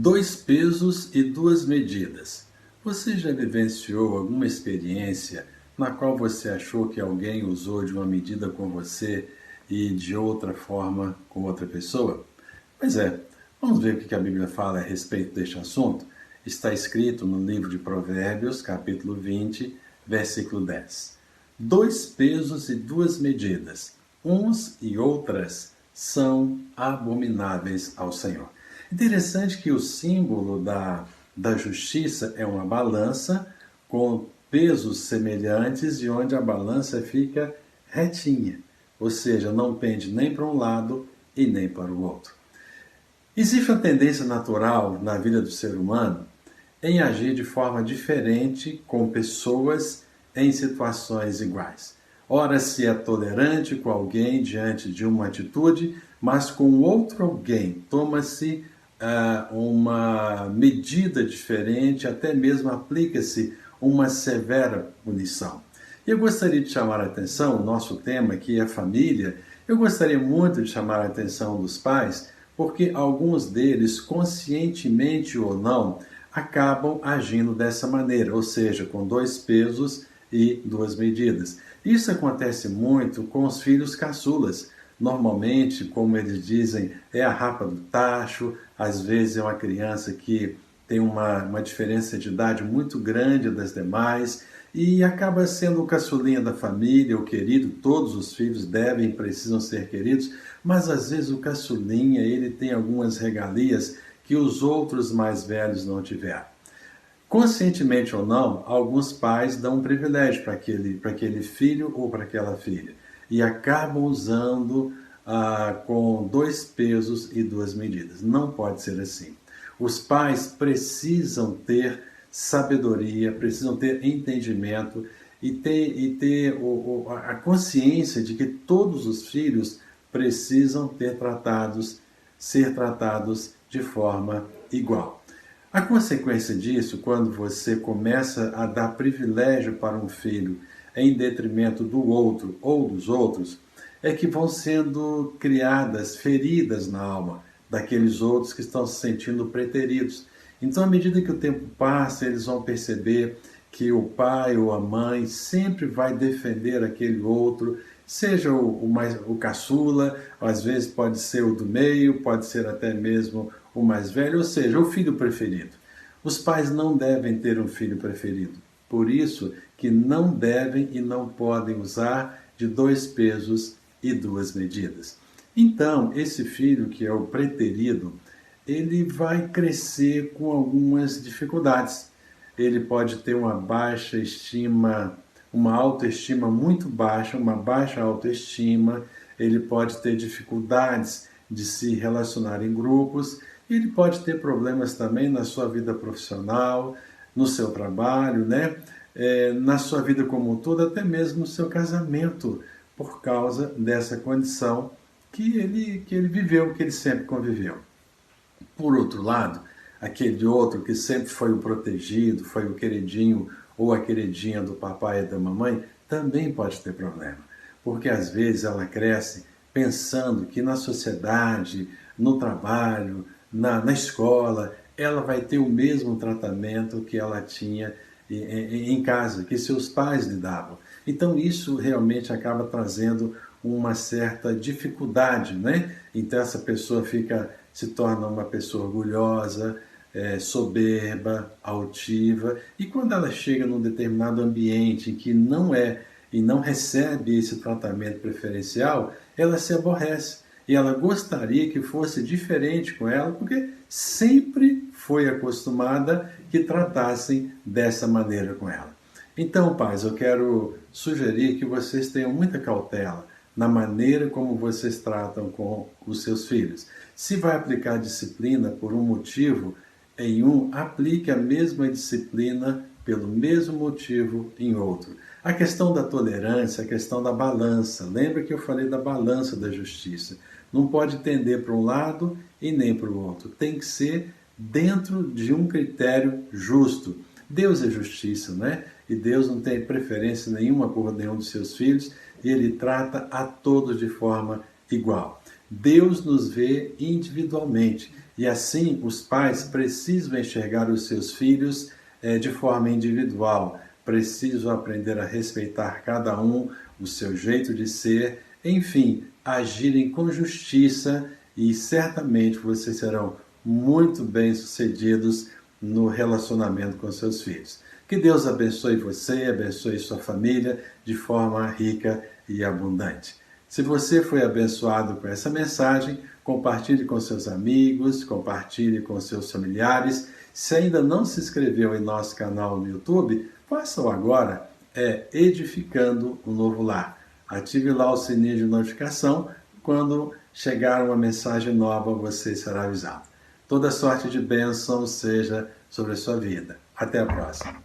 Dois pesos e duas medidas. Você já vivenciou alguma experiência na qual você achou que alguém usou de uma medida com você e de outra forma com outra pessoa? Pois é, vamos ver o que a Bíblia fala a respeito deste assunto? Está escrito no livro de Provérbios, capítulo 20, versículo 10. Dois pesos e duas medidas, uns e outras, são abomináveis ao Senhor. Interessante que o símbolo da justiça é uma balança com pesos semelhantes e onde a balança fica retinha, ou seja, não pende nem para um lado e nem para o outro. Existe uma tendência natural na vida do ser humano em agir de forma diferente com pessoas em situações iguais. Ora, se é tolerante com alguém diante de uma atitude, mas com outro alguém toma-se uma medida diferente, até mesmo aplica-se uma severa punição. Eu gostaria de chamar a atenção, o nosso tema aqui é família, eu gostaria muito de chamar a atenção dos pais, porque alguns deles, conscientemente ou não, acabam agindo dessa maneira, ou seja, com dois pesos e duas medidas. Isso acontece muito com os filhos caçulas. Normalmente, como eles dizem, é a rapa do tacho, às vezes é uma criança que tem uma diferença de idade muito grande das demais e acaba sendo o caçulinha da família, o querido. Todos os filhos devem e precisam ser queridos, mas às vezes o caçulinha ele tem algumas regalias que os outros mais velhos não tiveram. Conscientemente ou não, alguns pais dão um privilégio para aquele filho ou para aquela filha e acabam usando com dois pesos e duas medidas. Não pode ser assim. Os pais precisam ter sabedoria, precisam ter entendimento e ter a consciência de que todos os filhos precisam ser tratados de forma igual. A consequência disso, quando você começa a dar privilégio para um filho em detrimento do outro ou dos outros, é que vão sendo criadas feridas na alma daqueles outros que estão se sentindo preteridos. Então, à medida que o tempo passa, eles vão perceber que o pai ou a mãe sempre vai defender aquele outro, seja o caçula, às vezes pode ser o do meio, pode ser até mesmo o mais velho, ou seja, o filho preferido. Os pais não devem ter um filho preferido. Por isso que não devem e não podem usar de dois pesos e duas medidas. Então, esse filho que é o preterido, ele vai crescer com algumas dificuldades. Ele pode ter uma baixa estima, uma autoestima muito baixa, uma baixa autoestima, ele pode ter dificuldades de se relacionar em grupos, ele pode ter problemas também na sua vida profissional, no seu trabalho, né? Na sua vida como um todo, até mesmo no seu casamento, por causa dessa condição que ele viveu, que ele sempre conviveu. Por outro lado, aquele outro que sempre foi o protegido, foi o queridinho ou a queridinha do papai e da mamãe, também pode ter problema. Porque às vezes ela cresce pensando que na sociedade, no trabalho, na escola, ela vai ter o mesmo tratamento que ela tinha em casa, que seus pais lhe davam. Então isso realmente acaba trazendo uma certa dificuldade, né? Então essa pessoa se torna uma pessoa orgulhosa, soberba, altiva, e quando ela chega num determinado ambiente em que não é e não recebe esse tratamento preferencial, ela se aborrece. E ela gostaria que fosse diferente com ela, porque sempre foi acostumada que tratassem dessa maneira com ela. Então, pais, eu quero sugerir que vocês tenham muita cautela na maneira como vocês tratam com os seus filhos. Se vai aplicar disciplina por um motivo em um, aplique a mesma disciplina pelo mesmo motivo em outro. A questão da tolerância, a questão da balança. Lembra que eu falei da balança da justiça. Não pode tender para um lado e nem para o outro. Tem que ser dentro de um critério justo. Deus é justiça, né? E Deus não tem preferência nenhuma por nenhum dos seus filhos e Ele trata a todos de forma igual. Deus nos vê individualmente. E assim, os pais precisam enxergar os seus filhos de forma individual. Precisam aprender a respeitar cada um, o seu jeito de ser, enfim, agirem com justiça e certamente vocês serão muito bem-sucedidos no relacionamento com seus filhos. Que Deus abençoe você, abençoe sua família de forma rica e abundante. Se você foi abençoado com essa mensagem, compartilhe com seus amigos, compartilhe com seus familiares. Se ainda não se inscreveu em nosso canal no YouTube, faça-o agora, Edificando um Novo Lar. Ative lá o sininho de notificação, quando chegar uma mensagem nova você será avisado. Toda sorte de bênção seja sobre a sua vida. Até a próxima.